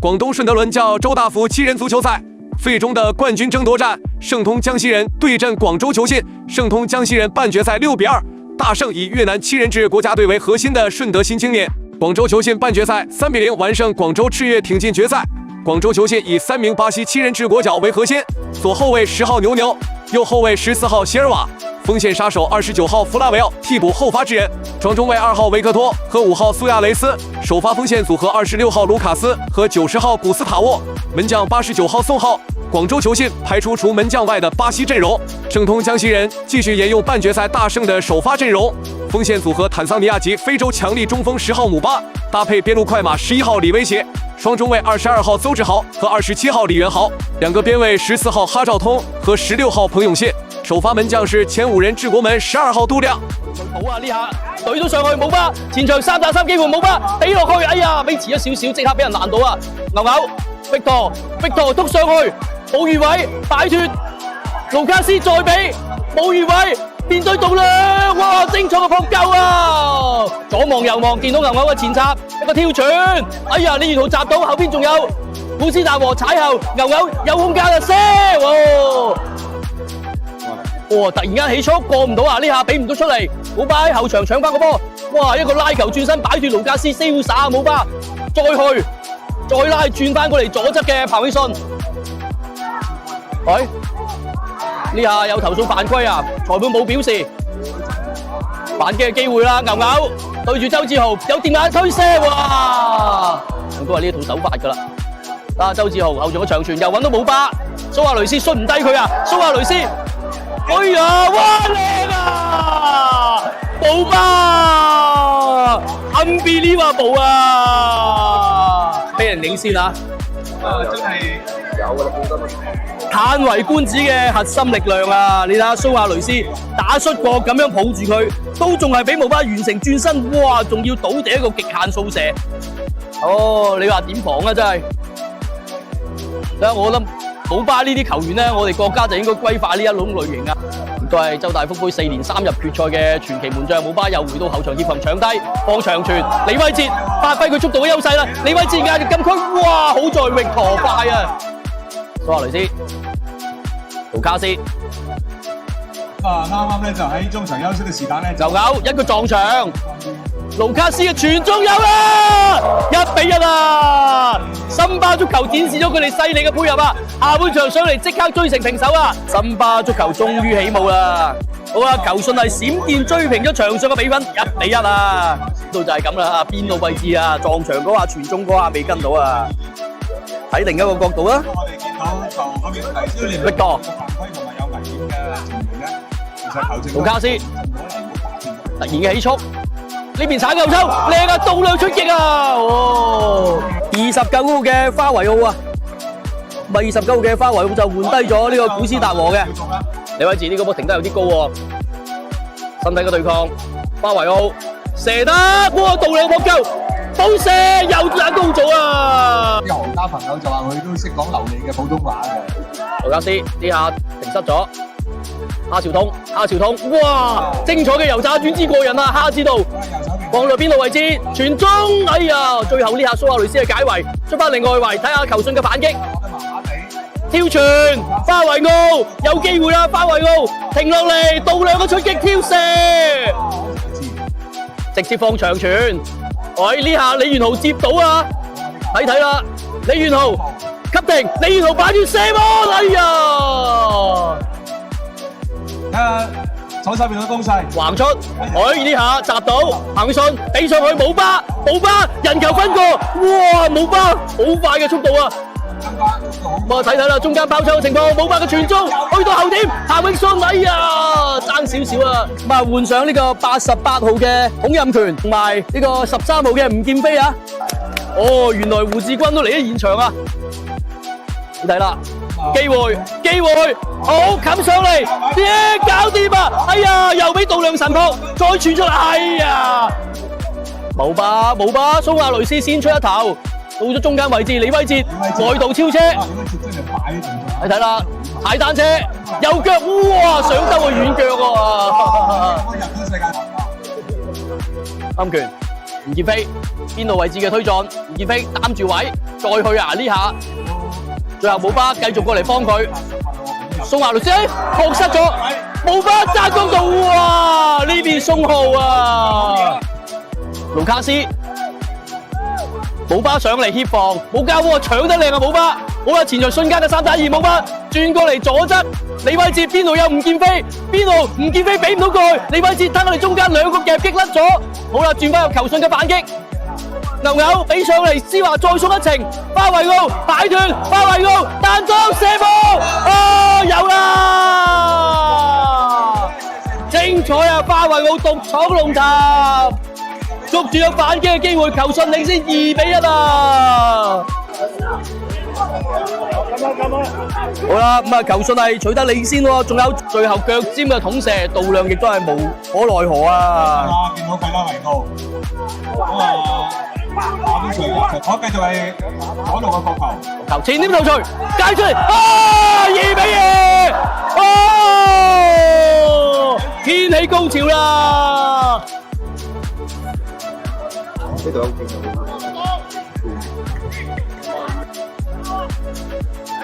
廣東順德輪教周大福7人足球賽，最終的冠軍爭奪戰，盛通江西人對陣廣州球信，盛通江西人半決賽6比2大勝，以越南7人制國家隊為核心的順德新青年。廣州球信半決賽3比0完勝廣州赤月，挺進決賽。廣州球信以3名巴西7人制國腳為核心，左後衛10號牛牛，右後衛14號席爾瓦，鋒線殺手29號弗拉維奧，替補後發制人，雙中衛2號維克托和5號蘇亞雷斯，首發鋒線組合26號盧卡斯和90號古斯塔沃，門將89號宋浩。廣州球信排除門將外的巴西陣容，盛通江西人繼續沿用半決賽大勝的首發陣容，鋒線組合坦桑尼亞及非洲強力中鋒10號姆巴，搭配邊路快馬11號李威脅，雙中衛22號邹志豪和27號李元豪，兩個邊衛14號哈兆通和16號彭永信，首發門將是前5人治國門12號杜亮。好啊！呢下隊到上去姆巴，前場3打3機會姆巴俾落去，哎呀，俾遲咗少少，即刻俾人攔到啊！牛牛碧陀督上去，冇越位擺脫，盧卡斯再俾冇越位，面對杜亮，哇！精彩嘅撲救啊！左望右望，見到牛牛嘅前插一個跳傳，哎呀！李元豪閘到，後邊仲有古斯達和踩後，牛牛有空間啊！射！哇！突然間起速過唔到啊！呢下俾唔到出嚟，姆巴喺後場搶翻個波，哇！一個拉球轉身擺脫盧卡斯，四會耍姆巴，再拉轉翻過嚟左側嘅彭永信，喂！呢下有投訴犯規啊！裁判冇表示反擊嘅機會啦，牛牛對住周志豪有電眼推射，哇！都係呢一套手法噶啦。啊，周志豪後場嘅長傳又揾到姆巴，蘇亞雷斯信唔低佢啊！蘇亞雷斯。哎呀，哇靚啊！姆巴 ，unbelievable 啊！俾人領先啊！真係有噶啦，冇得嘆為觀止嘅核心力量啊！你睇下蘇亞雷斯打出國咁樣抱住佢，都仲係俾姆巴完成轉身，哇！仲要倒地一個極限掃射。哦，你話點防啊？真係，我諗。姆巴呢啲球員咧，我哋國家就應該歸化呢一種類型啊！都係周大福杯4年3入決賽嘅傳奇門將姆巴，又回到後場協防搶低放長傳，李威哲發揮佢速度嘅優勢啦！李威哲壓住禁區，哇！好在域陀快啊！蘇亞雷斯、盧卡斯啱啱咧就喺中場休息嘅時間咧，就咬一個撞牆。盧卡斯嘅傳中有啦，1比1啊！森巴足球展示咗佢哋犀利嘅配合啊！下半場上嚟即刻追成平手啊！森巴足球終於起舞啦！好啦，球信係閃電追平咗場上嘅比分1比1啊！到就係咁啦，邊個位置啊？撞牆嗰下傳中嗰下未跟到啊！睇另一個角度啊！我哋見到球嗰邊提出嚟碧多犯規同埋有危險嘅情形咧，其實球證盧卡斯突然嘅起速。呢邊踩右抽，靚啊！杜亮出擊啊！哦，29號嘅花維奧啊，29號嘅花維奧就換低咗呢個古斯達和嘅。李偉治呢個波停得有啲高喎，身體嘅對抗，花維奧射得，哇！杜亮撲救，補射又眼高咗啊！啲行家朋友就話佢都識講流利嘅普通話嘅。盧卡斯呢下停失咗。哈朝通，哇！精彩嘅油炸轉之過人啊！哈指導放到邊路位置傳中，哎呀！最後呢下蘇亞雷斯嘅解圍，出翻另外圍，睇下球信嘅反擊。挑傳，花維奧有機會啦！花維奧停落嚟，杜亮嘅出擊挑射，直接放長傳。喂，呢下李元豪接到啊！睇啦，李元豪吸停，李元豪擺住射波，哎呀！睇下左手邊嘅攻勢，橫出，呢下閘到，彭信俾上去姆巴人球分過，哇！姆巴好快嘅速度啊！我睇啦，中間包抄嘅情況，姆巴嘅傳中去到後點，彭永信，哎呀，爭少少啊！咁啊，換上呢個88號嘅孔任權同埋呢個13號嘅吳劍飛啊！哦，原來胡志軍都嚟咗現場啊！你睇啦。機會，好冚上嚟，搞掂啊！哎呀，又俾杜亮神撲，再傳出嚟，哎呀！姆巴，蘇亞雷斯先出一頭，到咗中間位置，李威哲外道超車，你睇啦，踩單車，右腳，哇，上兜個軟腳喎！啱拳，吳劍飛邊度位置嘅推進，吳劍飛擔住位。再去啊呢下，最後姆巴繼續過嚟幫佢，宋華律師撲失咗，姆巴揸高度，哇！呢邊鬆號啊，盧卡斯，姆巴上嚟協防，冇交喎，搶得靚啊姆巴，好啦，前場瞬間嘅3打2，姆巴轉過嚟左側，李偉哲邊度有吳建飛，邊度吳建飛俾唔到佢，李偉哲攤喺你中間兩個夾擊甩咗，好啦，轉翻入球信嘅反擊。牛牛俾上嚟，施華再送一程，巴維奧擺斷，巴維奧彈中射門，哦有啦，精彩啊！巴維奧獨闖龍潭，捉住咗反擊嘅機會，球信領先2-1啊！好啦，咁啊球信係取得領先喎，仲有最後腳尖嘅捅射，杜亮亦都係無可奈何啊！見到佢啦，維高，咁我繼續係左路嘅角球，球前點頭槌，解出嚟，啊2-2，哦，掀起高潮啦！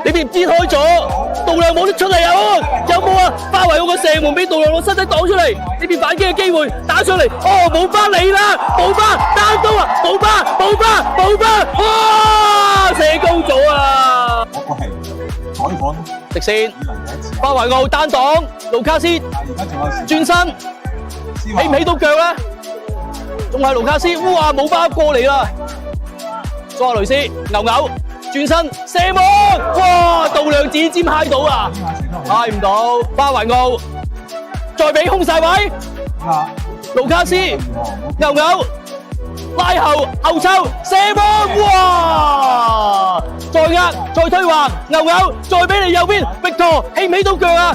呢邊邊開咗，杜亮冇得出嚟啊！有冇啊？巴維奧嘅射門俾杜亮攞身體擋出嚟，呢邊反擊嘅機會打上嚟，哦，姆巴嚟啦，姆巴單刀啊，姆巴，哇，射高咗啊！嗰個係採訪直線，巴維奧單擋，盧卡斯轉身，起唔起到腳咧？仲係盧卡斯，哇，姆巴過嚟啦，蘇亞雷斯，牛牛。轉身射門，哇！杜亮指尖揩到啊，揩唔到。巴維奧再俾空晒位，盧卡斯牛牛拉後抽射門，哇！再壓再推橫，牛牛再俾你右邊，域陀起唔起到腳啊？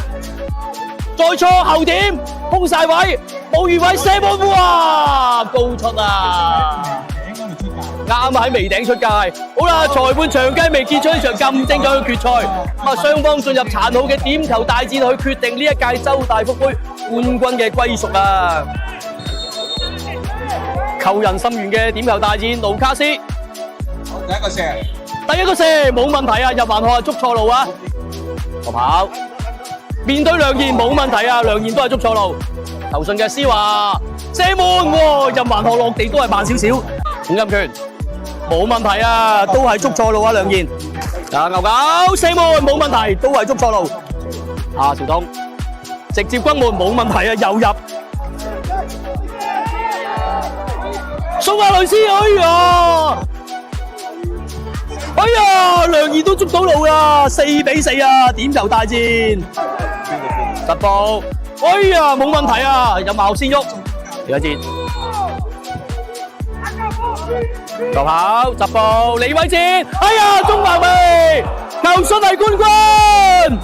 再錯後點空晒位，冇預位射門，哇！高出啊！啱喺眉頂出界，好啦！裁判長雞未結束呢場咁精彩嘅決賽，咁啊雙方進入殘酷嘅點球大戰去決定呢一屆周大福杯冠軍嘅歸屬啊！扣人心弦嘅點球大戰，盧卡斯第一個射冇問題啊！入環河捉錯路啊！球跑面對梁賢冇問題啊！梁賢都係捉錯路，球信嘅施華射門喎，入環河落地都係慢少少，孔音權。冇問題啊，都係捉錯路啊！梁賢，牛牛射門冇問題，都係捉錯路。夏朝東直接轟門冇問題啊，又入。蘇亞雷斯，哎呀，梁賢都捉到路啦，4-4啊，點球大戰。實報，哎呀，冇問題啊，任茂先喐，李偉哲。球跑直步，李偉哲，哎呀，中華味，球信係冠軍，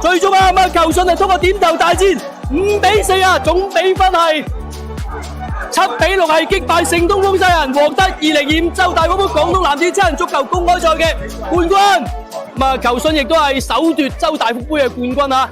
最終啊，球信係通過點球大戰5-4啊，總比分係7-6，係擊敗盛東風西人，獲得2025周大福杯廣東男子七人足球公開賽嘅冠軍。咁啊，球信亦都係首奪周大福杯嘅冠軍啊！